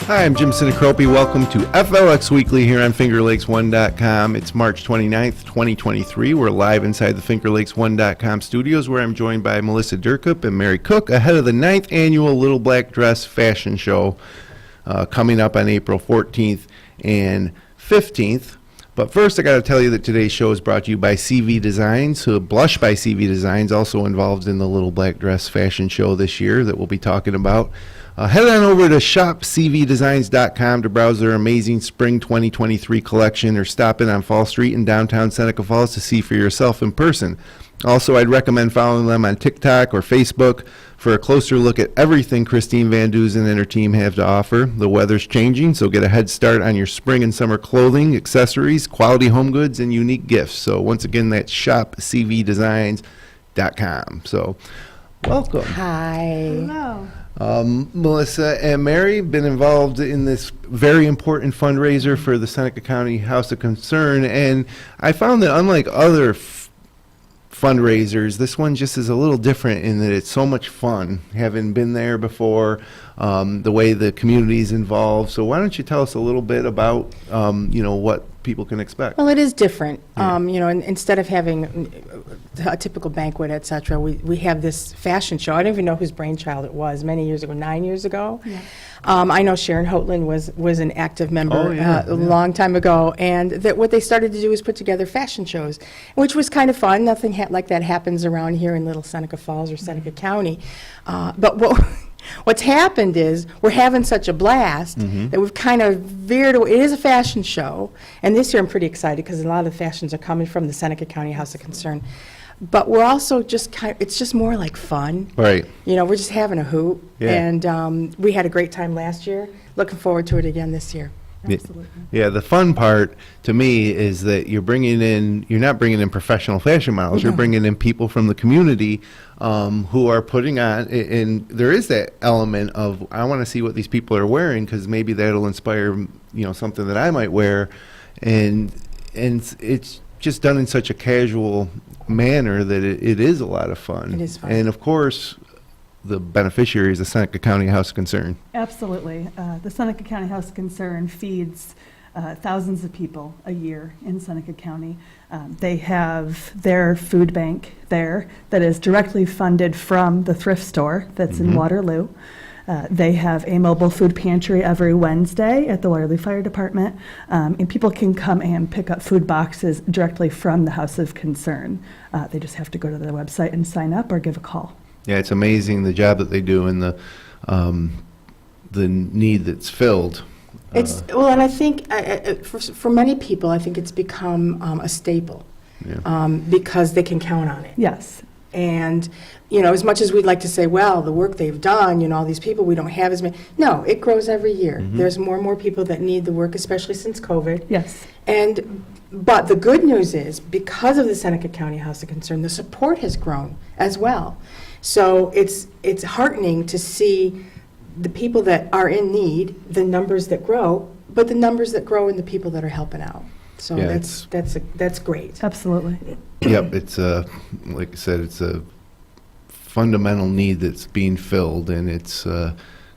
Hi, I'm Jim Seneca. Welcome to FLX Weekly here on FingerLakes1.com. It's March 29th, 2023. We're live inside the FingerLakes1.com studios where I'm joined by Melissa Durkup and Mary Cook ahead of the 9th annual Little Black Dress Fashion Show coming up on April 14th and 15th. But first, I got to tell you that today's show is brought to you by CV Designs. So Blush by CV Designs, also involved in the Little Black Dress Fashion Show this year that we'll be talking about. Head on over to shopcvdesigns.com to browse their amazing Spring 2023 collection, or stop in on Fall Street in downtown Seneca Falls to see for yourself in person. Also, I'd recommend following them on TikTok or Facebook for a closer look at everything Christine Van Duzen and her team have to offer. The weather's changing, so get a head start on your spring and summer clothing, accessories, quality home goods, and unique gifts. So once again, that's shopcvdesigns.com. So welcome. Hi. Hello. Melissa and Mary been involved in this very important fundraiser for the Seneca County House of Concern, and I found that unlike other fundraisers, this one just is a little different in that it's so much fun, having been there before, the way the community's involved. So why don't you tell us a little bit about what people can expect? Well, it is different. Yeah. Instead of having a typical banquet, et cetera, we have this fashion show. I don't even know whose brainchild it was, many years ago, 9 years ago. Yeah. I know Sharon Hoatland was an active member a long time ago, and that what they started to do is put together fashion shows, which was kind of fun. Nothing like that happens around here in Little Seneca Falls or Seneca County. But what's happened is we're having such a blast that we've kind of veered away. It is a fashion show, and this year I'm pretty excited because a lot of the fashions are coming from the Seneca County House of Concern. But we're also just it's just more like fun. Right. We're just having a hoot. Yeah. And we had a great time last year. Looking forward to it again this year. Absolutely. Yeah, the fun part to me is that you're not bringing in professional fashion models, you're bringing in people from the community who are putting on, and there is that element of, I want to see what these people are wearing because maybe that'll inspire, something that I might wear, and it's just done in such a casual manner that it is a lot of fun. It is fun. And of course, the beneficiary is the Seneca County House of Concern. Absolutely. The Seneca County House of Concern feeds thousands of people a year in Seneca County. They have their food bank there that is directly funded from the thrift store that's in Waterloo. They have a mobile food pantry every Wednesday at the Waterloo Fire Department, and people can come and pick up food boxes directly from the House of Concern. They just have to go to the website and sign up or give a call. Yeah, it's amazing the job that they do and the need that's filled. And I think for many people, I think it's become a staple because they can count on it. Yes. And, as much as we'd like to say, well, the work they've done, all these people, we don't have as many. No, it grows every year. There's more and more people that need the work, especially since COVID. Yes. But the good news is, because of the Seneca County House of Concern, the support has grown as well. So it's heartening to see the people that are in need, the numbers that grow, but the numbers that grow in the people that are helping out. So Yeah, that's great. Absolutely. Yep, it's like I said, it's a fundamental need that's being filled, and it's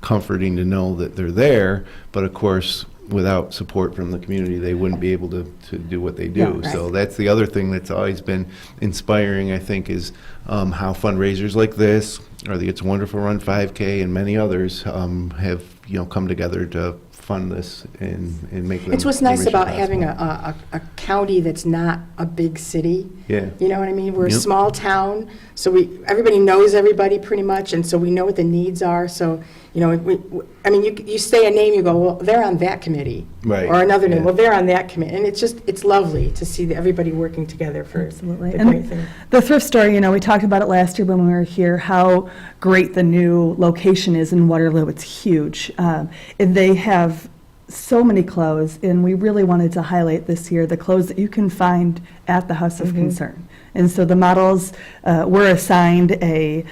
comforting to know that they're there. But of course, without support from the community, they wouldn't be able to do what they do. Yeah, right. So that's the other thing that's always been inspiring, I think, is how fundraisers like this, or the It's a Wonderful Run 5K, and many others have come together to fund this and make them. It's what's nice mission about possible. having a county that's not a big city. Yeah. You know what I mean? We're a Yep. small town, so everybody knows everybody pretty much, and so we know what the needs are. So, you say a name, you go, well, they're on that committee. Right. Or another name, Yeah. well, they're on that committee. And it's lovely to see everybody working together for Absolutely. the And great thing. the thrift store, we talked about it last year when we were here, how great the new location is in Waterloo. It's huge. And they have so many clothes, and we really wanted to highlight this year the clothes that you can find at the House of Concern. And so the models were assigned a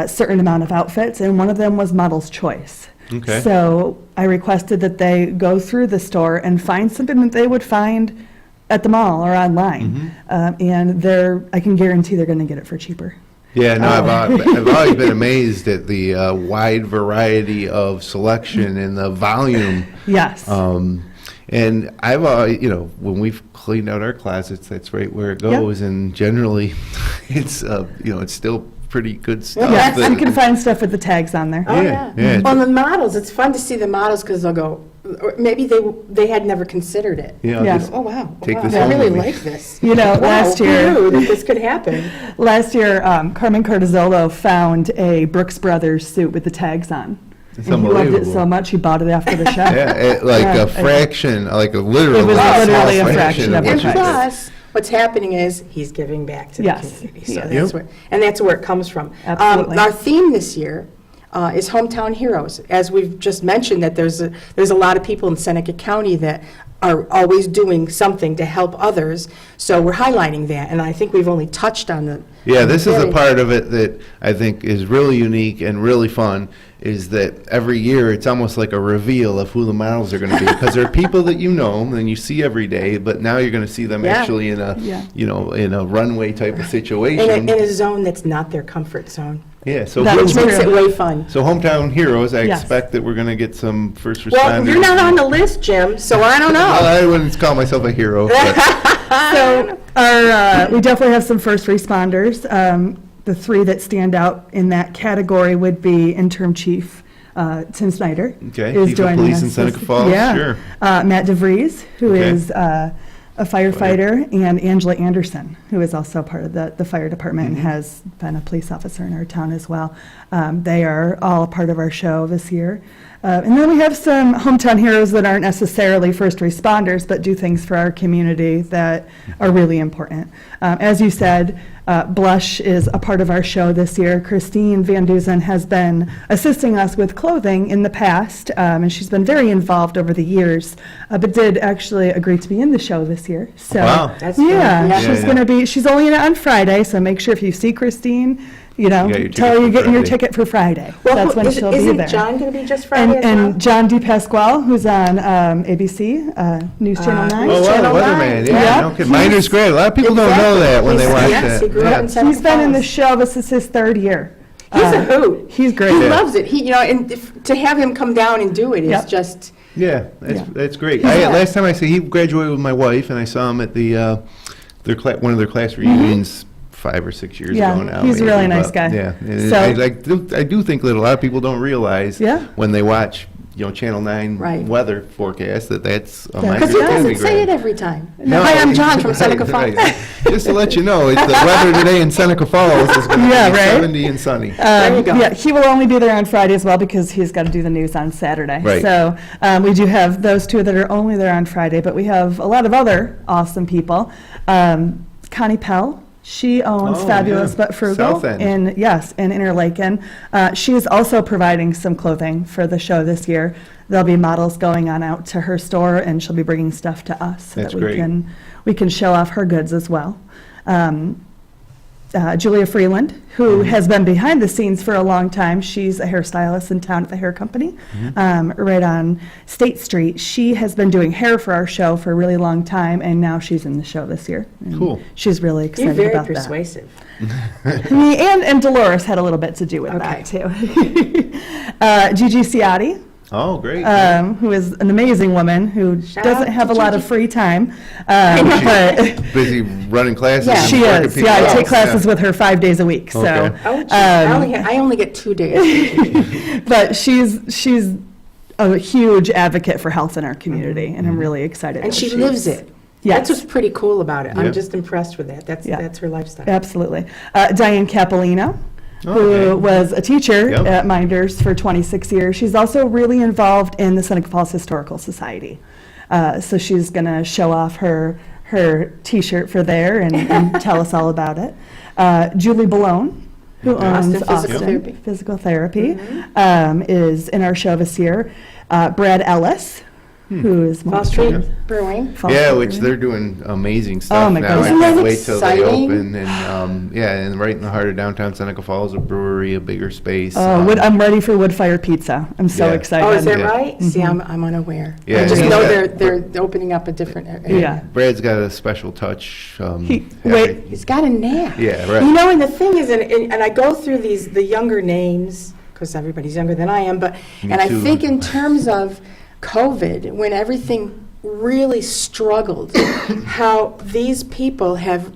certain amount of outfits, and one of them was Model's Choice. Okay. So I requested that they go through the store and find something that they would find at the mall or online. And I can guarantee they're going to get it for cheaper. Yeah, no, I've always been amazed at the wide variety of selection and the volume. Yes. And I've always, when we've cleaned out our closets, that's right where it goes. And generally, it's, it's still pretty good stuff. Yes, that- you can find stuff with the tags on there. Oh, Yeah, yeah. yeah. Well, the models, it's fun to see the models because they'll go, or maybe they had never considered it. Yeah, Yeah. just Oh, wow. take wow, this I home really with me. like this. You know, Wow, last who year, knew that this could happen? Carmen Cortizolo found a Brooks Brothers suit with the tags on. It's And he loved it unbelievable. so much, he bought it after the show. Yeah, like Yeah, a fraction, like a literally It was small literally a fraction of what And the you price. did. plus, what's happening is he's giving back to the Yes. community. So Yeah. that's where it comes from. Absolutely. Our theme this year is hometown heroes. As we've just mentioned, that there's a lot of people in Seneca County that are always doing something to help others. So we're highlighting that, and I think we've only touched on the. Yeah, this is the very- part of it that I think is really unique and really fun, is that every year it's almost like a reveal of who the models are going to be, because there are people that you know and you see every day, but now you're going to see them Yeah. actually in a, Yeah. in a runway type of In situation. a zone that's not their comfort zone, Yeah, so That who- is which makes it true. way fun. so hometown heroes, I Yes. expect that we're going to get some first responders. Well, you're not on the list, Jim, so I don't Well, know. I wouldn't call myself a hero, but So we definitely have some first responders. The three that stand out in that category would be interim chief Tim Snyder. Okay, is chief of joining police in us Seneca this- Falls, yeah. sure. Matt DeVries, who Okay. is a firefighter, and Angela Anderson, who is also part of the fire department Mm-hmm. and has been a police officer in our town as well. They are all a part of our show this year. And then we have some hometown heroes that aren't necessarily first responders, but do things for our community that are really important. As you said, Blush is a part of our show this year. Christine Van Duzen has been assisting us with clothing in the past, and she's been very involved over the years, but did actually agree to be in the show this year. So, Wow. That's good. yeah, Yeah. she's Yeah, going to be, she's only in it on Friday, so make sure if you see Christine, You got your tell her ticket you're for getting your Friday. ticket for Friday. Well, That's when she'll be isn't there. John going to be just Friday as well? And John DePasquale, who's on ABC, News Channel 9. Oh, wow, Channel Weatherman, 9. yeah, Yeah. no kidding. Miner's great. A lot of people don't know that when they watch Yes, that. he grew up Yeah. in Seneca He's been in the Falls. show, this is his third year. He's a hoot. He's great. He Yeah. loves it. And to have him come down and do it is Yep. just, Yeah, Yeah. that's great. Yeah. Last time I see, he graduated with my wife, and I saw him at the one of their class reunions 5 or 6 years Yeah, ago now. he's a maybe, really nice but, guy. Yeah, and So- I do think that a lot of people don't realize Yeah. when they watch Channel 9 Right. weather forecast that's a Yeah. Miner's because he Academy doesn't say it grad. every time. No, Hi, I'm John from right, Seneca Falls. right. Just to let you know, it's the weather today in Seneca Falls is going to Yeah, be right. 70 and sunny. There you go. Yeah, he will only be there on Friday as well because he's got to do the news on Saturday. Right. So we do have those two that are only there on Friday, but we have a lot of other awesome people. Connie Pell, she owns Oh, Fabulous yeah. But Frugal South End. in Interlaken. She is also providing some clothing for the show this year. There'll be models going on out to her store, and she'll be bringing stuff to us so That's that great. we can show off her goods as well. Julia Freeland, who has been behind the scenes for a long time. She's a hairstylist in town at the hair company, right on State Street. She has been doing hair for our show for a really long time, and now she's in the show this year. And Cool. She's really You're excited very about persuasive. that. Me and Dolores had a little bit to do with Okay. that, too. Gigi Ciotti, Oh, great. who is an amazing woman who Shout doesn't out have to a lot of Gigi. free time, but Busy running classes. Yeah. and she working is. people Yeah, I out. take classes Yeah. with her 5 days a week. So, Okay. Oh, geez. Um, I only get 2 days. but she's a huge advocate for health in our community, and I'm really excited. And that she she's- lives it. Yes. That's what's pretty cool about it. Yeah. I'm just impressed with that. Yeah. That's her lifestyle. Absolutely. Diane Capolino, Oh, who okay. was a teacher Yep. at Minders for 26 years. She's also really involved in the Seneca Falls Historical Society. So she's going to show off her T-shirt for there and tell us all about it. Julie Ballone, who Okay. owns Austin Physical Austin Therapy. Physical Therapy, is in our show this year. Brad Ellis, who is one Fall of the Street owners. Brewing. Fall Yeah, Street which Brewing. they're doing amazing stuff my now. goodness. I Isn't can't that wait till they exciting? open. And yeah, and right in the heart of downtown Seneca Falls, a brewery, a bigger space. Oh, I'm ready for wood-fired pizza. I'm so Yeah. excited. Oh, is that Yeah. right? See, I'm unaware. Yeah, I just he's know got- they're opening up a different area. Yeah. Brad's got a special touch. He- every- He's got a knack. Yeah, right. You know, and the thing is, and I go through the younger names, because everybody's younger than I am, but, Me and I too. think in terms of COVID, when everything really struggled, how these people have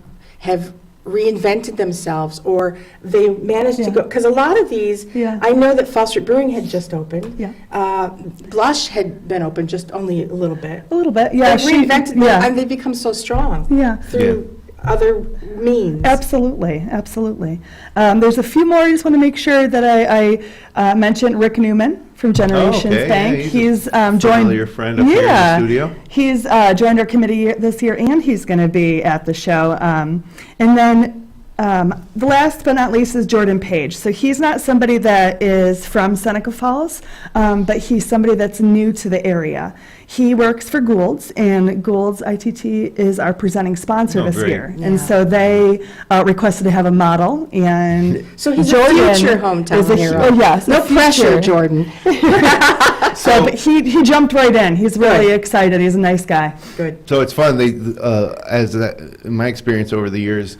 reinvented themselves, or they managed to Yeah. go, because a lot of these, Yeah. I know that Fall Street Brewing had just opened. Yeah. Blush had been open just only a little bit. A little bit, yeah. They've reinvented them, yeah. and they've become so strong Yeah. through other means. Absolutely, absolutely. There's a few more I just want to make sure that I mentioned. Rick Newman from Generations okay, yeah, Bank. he's a joined. familiar friend up here in the studio. He's joined our committee this year, and he's going to be at the show. And then the last but not least is Jordan Page. So he's not somebody that is from Seneca Falls, but he's somebody that's new to the area. He works for Gould's, and Gould's ITT is our presenting sponsor Oh, this great. year. Yeah. And so they requested to have a model, and So he's Jordan a future is hometown a hero. Oh, yes. No a future. pressure, Jordan. So, but he jumped right in. He's really Good. excited. He's a nice guy. Good. So it's fun. They, in my experience over the years,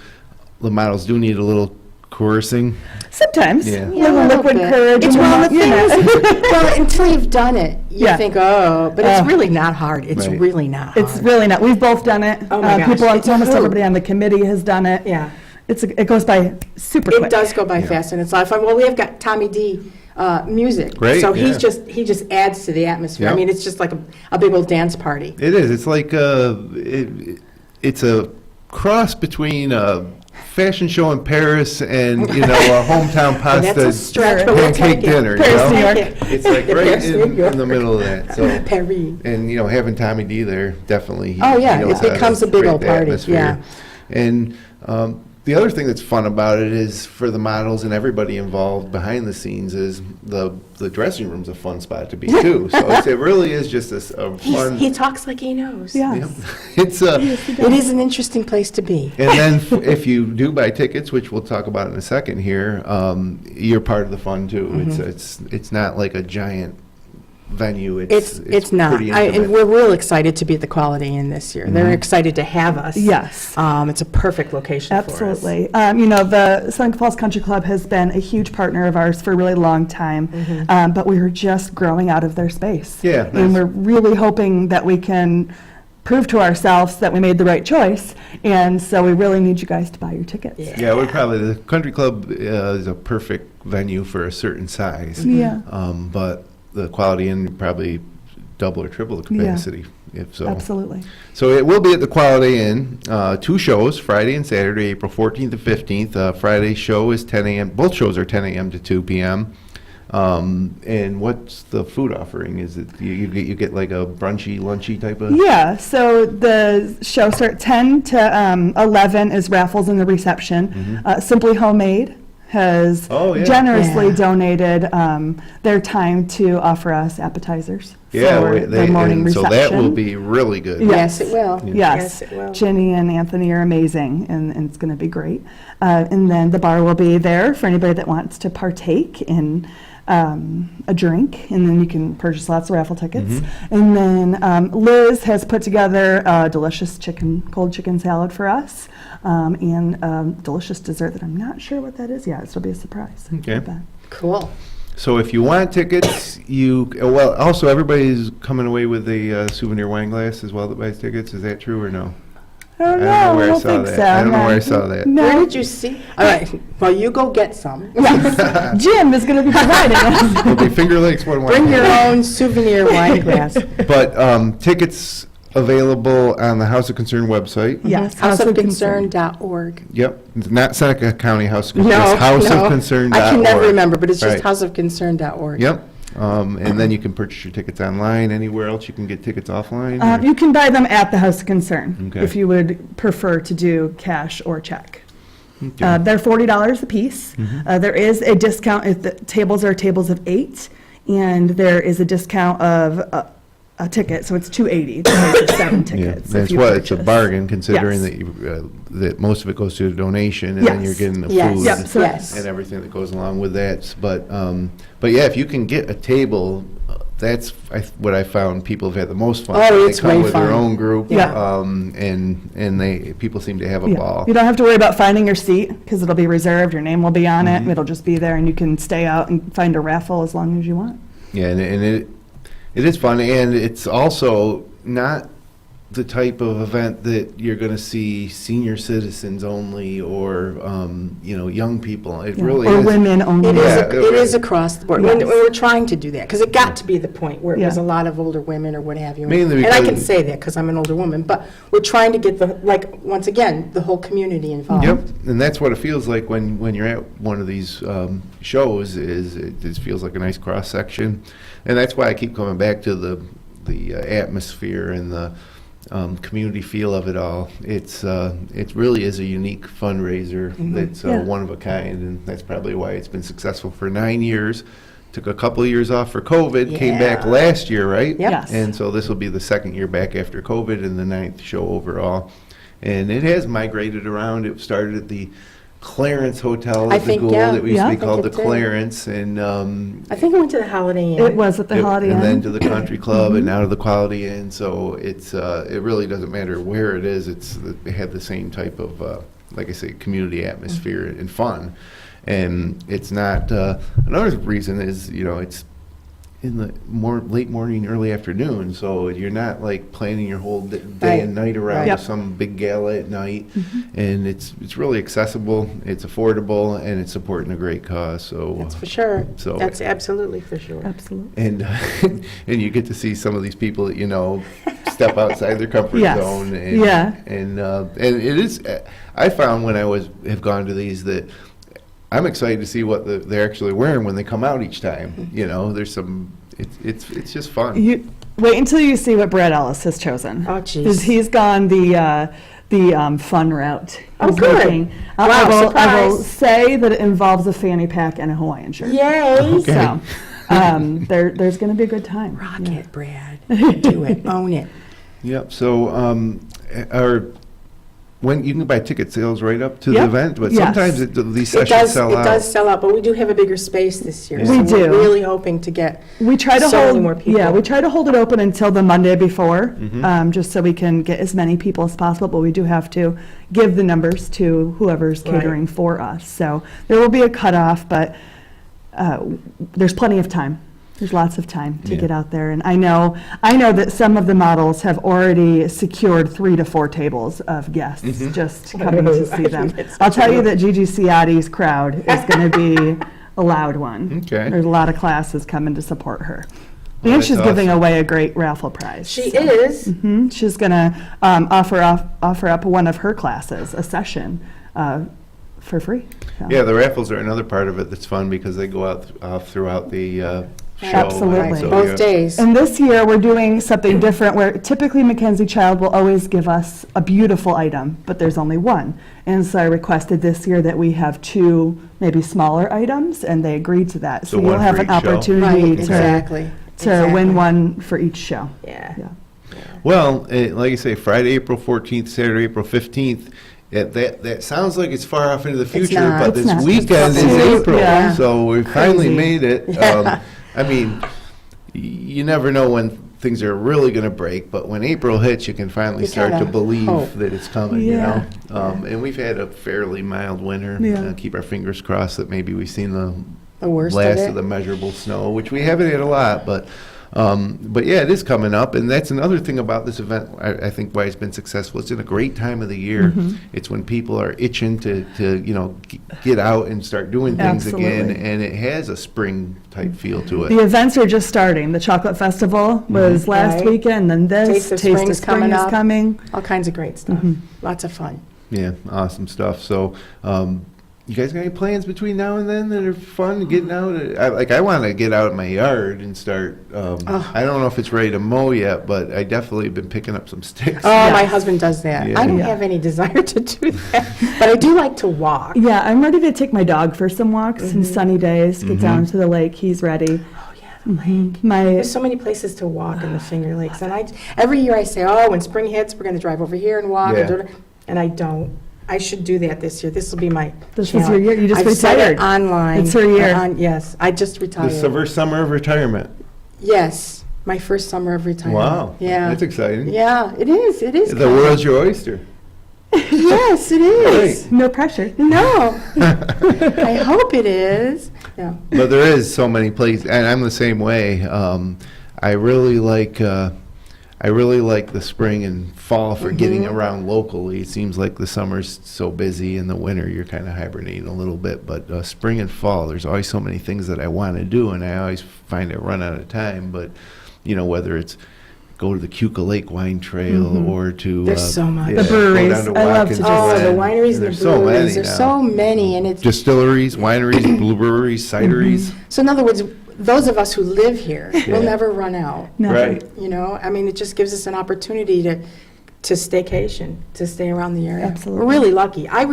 the models do need a little coercing. Sometimes. Yeah. A little liquid bit. courage. It's and well, the you thing know. is, well, until you've done it, you Yeah. think, oh, but it's really not hard. It's Right. really not hard. It's really not. We've both done it. Oh my gosh, People, it's a almost hoot. everybody on the committee has done it. Yeah. It goes by super quick. It does go by fast, and it's a lot of fun. Well, we have got Tommy D. Music. Great, So yeah. he just adds to the atmosphere. I Yep. mean, it's just like a big old dance party. It is. It's like it's a cross between a fashion show in Paris and a hometown That's a pasta stretch, but we'll pancake take it. dinner. Paris, you New know? York. It's like Yeah, right Paris, New in York. the middle of that. So. Paris. And having Tommy D there definitely. Oh, yeah, he knows it how becomes to a big create old the party, atmosphere. yeah. And the other thing that's fun about it is for the models and everybody involved behind the scenes is the dressing room's a fun spot to be too. So it really is just a fun. He talks like he knows. Yeah. Yep. It's It is an interesting place to be. and then if you do buy tickets, which we'll talk about in a second here, you're part of the fun too. It's not like a giant venue. It's not. pretty And intimate. we're real excited to be at the Quality Inn this year. They're excited to have us. Yes. It's a perfect location for us. Absolutely. The Seneca Falls Country Club has been a huge partner of ours for a really long time, but we were just growing out of their space. Yeah, And nice. we're really hoping that we can prove to ourselves that we made the right choice, and so we really need you guys to buy your tickets. Yeah, the country club is a perfect venue for a certain size. Yeah. But the Quality Inn probably double or triple the Yeah. capacity, if so. Absolutely. So it will be at the Quality Inn, 2 shows, Friday and Saturday, April 14th and 15th. Friday's show is 10 a.m. Both shows are 10 a.m. to 2 p.m. And what's the food offering? Is it you get like a brunchy, lunchy type of? Yeah, so the show starts 10 to 11 is raffles in the reception. Simply Homemade has Oh, yeah. generously Yeah. donated their time to offer us appetizers Yeah, for the morning and reception. so that will be really good. Yeah. Yes, it will. Yes, it will. Ginny and Anthony are amazing, and it's going to be great. And then the bar will be there for anybody that wants to partake in a drink, and then you can purchase lots of raffle tickets. And then Liz has put together a delicious cold chicken salad for us, and delicious dessert that I'm not sure what that is yet. It'll be a surprise. Okay. But- Cool. So if you want tickets, also everybody's coming away with a souvenir wine glass as well that buys tickets. Is that true or no? I don't know. I don't know where I don't saw think that. so. I don't know No. where I saw that. No. Where did you see? All right. Well, you go get some. Yes. Jim is going to be providing us. It'll be Finger Lakes one Bring your own souvenir wine glass. But tickets available on the House of Concern website. Yes. House of Concern. houseofconcern.org. Yep, it's not Seneca County House of Concern. No, it's no. houseofconcern.org. I can never remember, but it's just Right. houseofconcern.org. Yep, and then you can purchase your tickets online. Anywhere else you can get tickets offline? or- You can buy them at the House of Concern Okay. if you would prefer to do cash or check. Okay. They're $40 a piece. There is a discount if the tables are tables of 8, and there is a discount of a ticket, so it's $280 to pay for 7 Yeah, tickets. if that's you why it's a purchase. bargain, considering Yes. that that most of it goes to a donation, and then Yes. you're getting the Yes. food Yep, so- Yes. and everything that goes along with that. But yeah, if you can get a table, that's what I found people have had the most fun. Oh, They it's come way with their fun. own group, Yeah. and people seem to have a Yeah. ball. You don't have to worry about finding your seat because it'll be reserved. Your name will be on Mm-hmm. it. It'll just be there, and you can stay out and find a raffle as long as you want. Yeah, and it is fun, and it's also not the type of event that you're going to see senior citizens only or young people. It Yeah. really Or is. women only. It Yeah, is across the board. Yes. We're trying to do that, because it got to be the point where it was Yeah. a lot of older women or what have you. Mainly And I can because- say that because I'm an older woman, but we're trying to get once again, the whole community involved. Yep, and that's what it feels like when you're at one of these shows. It just feels like a nice cross section, and that's why I keep coming back to the atmosphere and the community feel of it all. It really is a unique fundraiser that's Yeah. one of a kind, and that's probably why it's been successful for 9 years. Took a couple of years off for COVID, came back Yeah. last year, right? Yep. Yes. And so this will be the second year back after COVID and the 9th show overall. And it has migrated around. It started at the Clarence Hotel I at the think, Gould. yeah. It used Yeah. to I be think called the it did. Clarence, and I think it went to the Holiday Inn. It was at the Holiday Inn. and then to the Country Club, and now to the Quality Inn. So it really doesn't matter where it is. It had the same type of, like I say, community atmosphere and fun. And it's not. Another reason is it's in the late morning, early afternoon, so you're not like planning your whole day Right. and night around Right. Yep. some big gala at night. And it's really accessible, it's affordable, and it's supporting a great cause. So That's for sure. So- That's absolutely for sure. Absolutely. and and you get to see some of these people that step outside their comfort Yes. zone. And, Yeah. And it is. I found when I have gone to these that I'm excited to see what they're actually wearing when they come out each time. There's some. It's just fun. You wait until you see what Brad Ellis has chosen. Oh, jeez. 'Cause he's gone the fun route. Oh, He's good. looking- Wow, I will surprise. say that it involves a fanny pack and a Hawaiian shirt. Yay! Okay. So there's going to be a good time. Rock Yeah. it, Brad. Do it. Own it. Yep. So when you can buy ticket sales right up to the Yep. event, but Yes. sometimes these It sessions does, sell it out. does sell out, but we do have a bigger space this year. Yeah. So We we're do. really hoping to get We try to so hold many more people. Yeah, we try to hold it open until the Monday before, Mm-hmm. just so we can get as many people as possible. But we do have to give the numbers to whoever's Right. catering for us. So there will be a cutoff, but there's plenty of time. There's lots of time to Yeah. get out there, and I know that some of the models have already secured 3 to 4 tables of guests Mm-hmm. just coming to see them. It's I'll tell you true. that Gigi Ciotti's crowd is going to be a loud one. Okay. There's a lot of classes coming to support her. Well, And that's she's giving awesome. away a great raffle prize. She is. She's going to offer up one of her classes, a session, for free. So. Yeah, the raffles are another part of it that's fun because they go out throughout the show. Absolutely. Right, So, both yeah. days. And this year, we're doing something different where typically Mackenzie Child will always give us a beautiful item, but there's only one. And so I requested this year that we have 2 maybe smaller items, and they agreed to that. So So you'll one have for an each show. opportunity Right, to exactly. win one for each show. Yeah. Yeah. Well, like you say, Friday, April 14th, Saturday, April 15th. That sounds like it's far off into the future, not. but It's this not. weekend is It's April, yeah. so we finally Crazy. made it. Yeah. I mean, you never know when things are really going to break, but when April hits, you can finally You start to kinda believe hope. that it's coming. Yeah. And we've had a fairly mild winter. Yeah. Keep our fingers crossed that maybe we've seen the The worst last of of the it. measurable snow, which we haven't had a lot, but yeah, it is coming up, and that's another thing about this event. I think why it's been successful. It's in a great time of the year. Mm-hmm. It's when people are itching to get out and start doing things again, Absolutely. and it has a spring type feel to it. The events are just starting. The Chocolate Festival was last Right. weekend, then this. Taste of Taste Spring's of Spring coming is up. coming. All kinds of great stuff. Mm-hmm. Lots of fun. Yeah, awesome stuff. So, you guys got any plans between now and then that are fun? Getting out? I want to get out in my yard and start. I don't know if it's ready to mow yet, but I definitely have been picking up some sticks. Oh, my husband does that. Yeah. I don't Yeah. have any desire to do that, but I do like to walk. Yeah, I'm ready to take my dog for some walks Mm-hmm. and sunny days, get down to the lake. He's ready. Oh, yes. There's so many places to walk in the Finger Lakes, and every year I say, oh, when spring hits, we're going to drive over here and walk, Yeah. and I don't. I should do that this year. This will be my This is your challenge. year. You just I've said retired. it online. It's her year. Yes, I just The retired. summer of retirement. Yes, my first summer of retirement. Wow. Yeah. That's exciting. Yeah, it is. It is. The kind of- world's your oyster. Yes, it is. No pressure. No. I hope it is. Yeah. But there is so many places, and I'm the same way. I really like the spring and fall for getting around locally. It seems like the summer's so busy, and the winter you're kind of hibernating a little bit. But spring and fall, there's always so many things that I want to do, and I always find I run out of time. But whether it's go to the Cuca Lake Wine Trail or to There's so much. The go breweries. down to I love to Watkins just- Oh, the Glen. wineries and There's the so breweries. many There's now. so many, and it's Distilleries, wineries, blueberries, cideries. so. In other words, those of us who live here Yeah. will never run out. Never. Right. I mean, it just gives us an opportunity to staycation, to stay around the area. Absolutely. We're really lucky. I've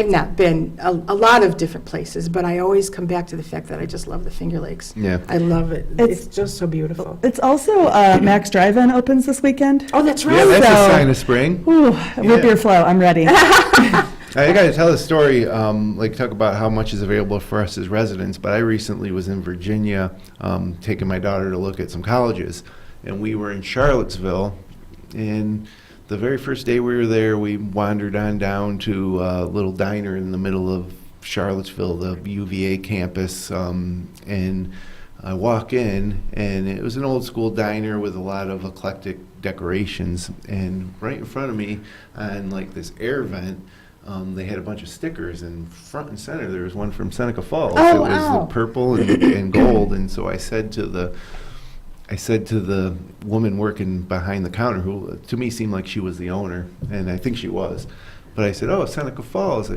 not been a lot of different places, but I always come back to the fact that I just love the Finger Lakes. Yeah. I love it. It's- It's just so beautiful. It's also Max Drive-In opens this weekend. Oh, that's Yeah, right. that's a So- sign of spring. Ooh, whip your flow. I'm ready. I got to tell a story, talk about how much is available for us as residents, but I recently was in Virginia taking my daughter to look at some colleges, and we were in Charlottesville, and the very first day we were there, we wandered on down to a little diner in the middle of Charlottesville, the UVA campus, and I walk in, and it was an old school diner with a lot of eclectic decorations, and right in front of me on like this air vent, they had a bunch of stickers, and front and center there was one from Seneca Falls. Oh, It was wow. the purple and gold, and so I said to the woman working behind the counter, who to me seemed like she was the owner, and I think she was, but I said, "Oh, Seneca Falls."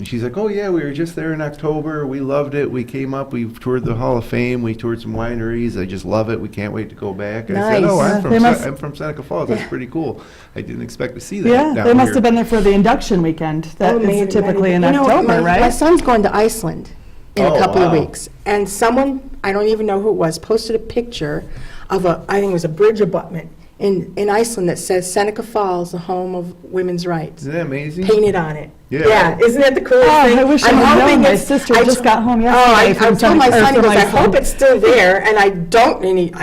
She's like, "Oh yeah, we were just there in October. We loved it. We came up. We toured the Hall of Fame. We toured some wineries. I just love it. We can't wait to go back." And I said, Nice. "Oh, Yeah, they must- I'm from Seneca Falls. That's pretty cool. I didn't expect to see that." Yeah, down they must here." have been there for the induction weekend. That is Maybe- typically in maybe. October, my right? son's going to Iceland in Oh, a couple of wow. weeks, and someone, I don't even know who it was, posted a picture of I think it was a bridge abutment in Iceland that says Seneca Falls, the home of women's rights, Isn't that amazing? painted on it. Yeah. Isn't that the coolest Oh, thing? I wish I I'm had known. hoping My it's- sister I just t- got home Oh, yesterday I from told my Seneca- or son, he from goes, I Iceland. hope it's still there, and I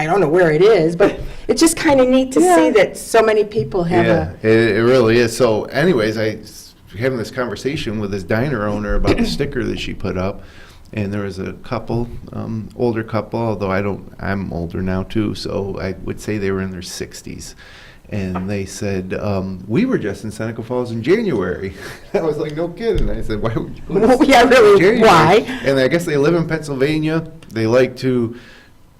don't know where it is, but it's just kind of neat to Yeah. see that so many people have Yeah, it really is. So anyways, having this conversation with this diner owner about the sticker that she put up, and there was a couple, older couple, although I'm older now too, so I would say they were in their 60s. And they said, we were just in Seneca Falls in January. I was like, no kidding. I said, why would you go to Well, yeah, really, January? why? And I guess they live in Pennsylvania. They like to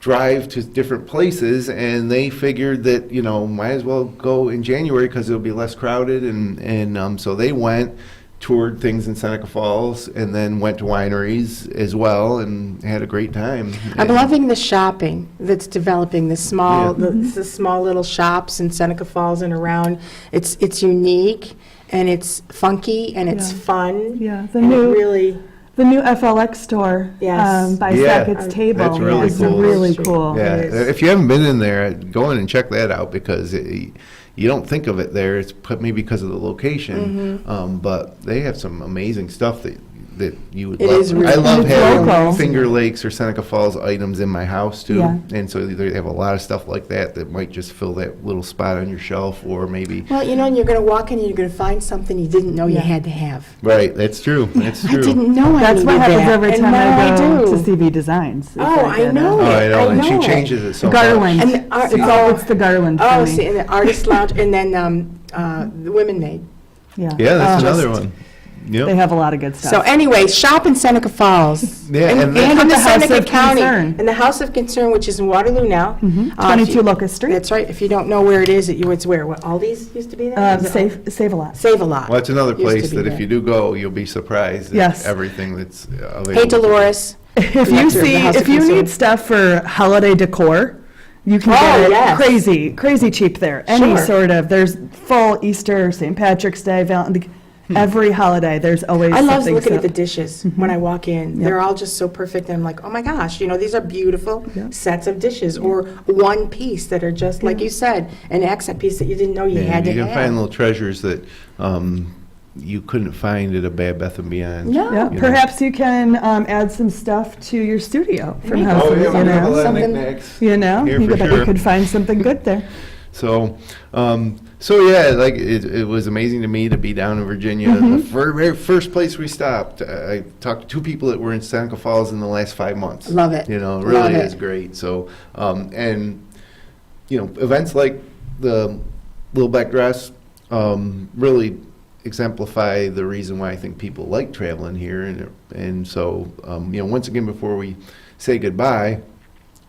drive to different places, and they figured that, might as well go in January because it'll be less crowded. And so they went, toured things in Seneca Falls, and then went to wineries as well, and had a great time. I'm And- loving the shopping that's developing, the small, Yeah. the small little shops in Seneca Falls and around. It's unique, and it's funky, and it's Yeah. fun. Yeah, the And it new really, the new FLX store Yes. by Yeah. Sackett's Table That's really is cool. really cool. Yeah, It is. if you haven't been in there, go in and check that out because you don't think of it there. It's maybe because of the location, but they have some amazing stuff that you would It love. is really I love It's having local. Finger Lakes or Seneca Falls items in my house too, Yeah. and so they have a lot of stuff like that might just fill that little spot on your shelf, or maybe. well, and you're going to walk in and you're going to find something you didn't know you Yeah. had to have. Right, that's true. That's I true. didn't know I That's needed what happens that, every and time now I go do. to CB Designs. is Oh, I get know Oh, I it. know, I and she know it. changes it so Garland. much. And the art- It's the Garland for Oh, me. see, and the artist lounge, and then the Women Maid. Yeah, Yeah, that's Oh. another Just- one. They Yep. have a lot of good stuff. So anyway, shop in Seneca Falls. Yeah, and and then- in the At the House Seneca of County. Concern. In the House of Concern, which is in Waterloo now. Mhm. If 22 you- Locust Street. That's right. If you don't know where it is, it's where? What, Aldi's used to be there? Is it Save a lot. Save a Lot. Well, it's another Used to place be that there. if you do go, you'll be surprised Yes. at everything that's available. Hey, Dolores. If Director you of the House of if you Concern. need stuff for holiday decor, you can Oh, get it yes. crazy cheap there. Any Sure. sort of, there's full Easter, St. Patrick's Day, Every holiday, there's always I love something looking at the set. dishes when I walk in. Yep. They're all just so perfect, and I'm like, oh my gosh, these are beautiful Yep. sets of dishes, or one piece that are just, like Yeah. you said, an accent piece that you didn't know you had to You can have. find little treasures that you couldn't find at a Bed Bath & Beyond. No. Yeah, you know. perhaps you can add some stuff to your studio from you go. houses, Oh, yeah, we have a lot of Something- knickknacks. Here for bet sure. you could find something good there. So, yeah, like it was amazing to me to be down in Virginia. The very first place we stopped, I talked to two people that were in Seneca Falls in the last 5 months. Love it. It Love really it. is great. So, and events like the Little Black Dress really exemplify the reason why I think people like traveling here. And so, once again, before we say goodbye,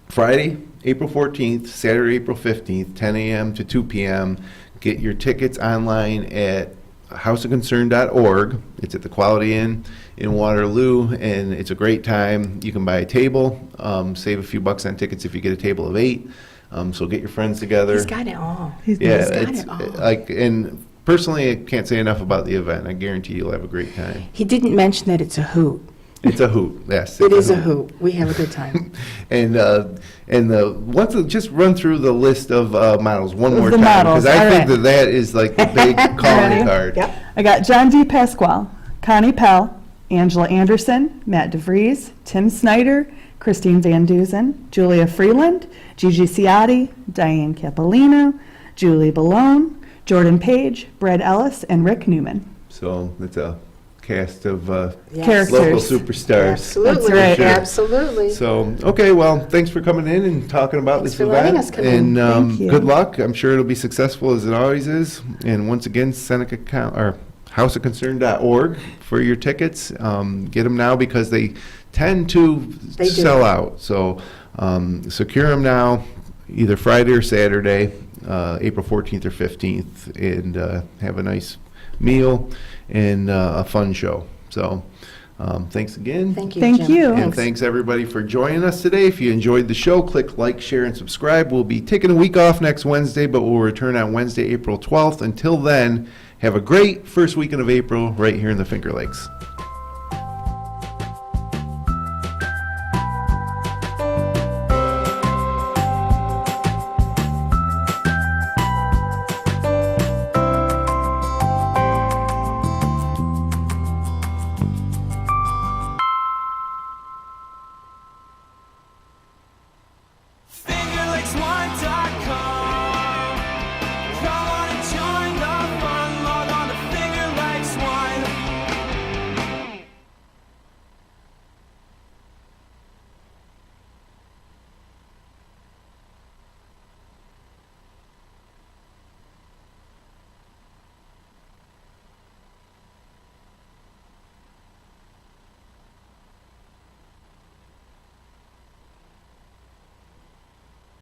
Friday, April 14th, Saturday, April 15th, 10 a.m. to 2 p.m. Get your tickets online at houseofconcern.org. It's at the Quality Inn in Waterloo, and it's a great time. You can buy a table, save a few bucks on tickets if you get a table of 8. So get your friends together. He's got it all. He's Yeah, He's got it's it all. and personally, I can't say enough about the event. I guarantee you'll have a great time. He didn't mention that it's a hoot. It's a hoot. Yes, It it's is a hoot. We have a good time. And just run through the list of models one Of more the time, models, because I all think right. that is like the big calling Ready? card. Yep. I got John D. Pasquale, Connie Pell, Angela Anderson, Matt DeVries, Tim Snyder, Christine Van Duzen, Julia Freeland, Gigi Ciotti, Diane Capolino, Julie Ballone, Jordan Page, Brad Ellis, and Rick Newman. So it's a cast of Yes. Characters. local superstars. Absolutely. That's right. Sure. Absolutely. So, okay, well, thanks for coming in and talking about Thanks this for event. letting us come in. And Thank you. good luck. I'm sure it'll be successful as it always is. And once again, houseofconcern.org for your tickets. Get them now because they tend to They do. sell out. So secure them now, either Friday or Saturday, April 14th or 15th, and have a nice meal and a fun show. So thanks again. Thank you, Thank Jim. you. And thanks everybody for joining us today. If you enjoyed the show, click like, share, and subscribe. We'll be taking a week off next Wednesday, but we'll return on Wednesday, April 12th. Until then, have a great first weekend of April right here in the Finger Lakes.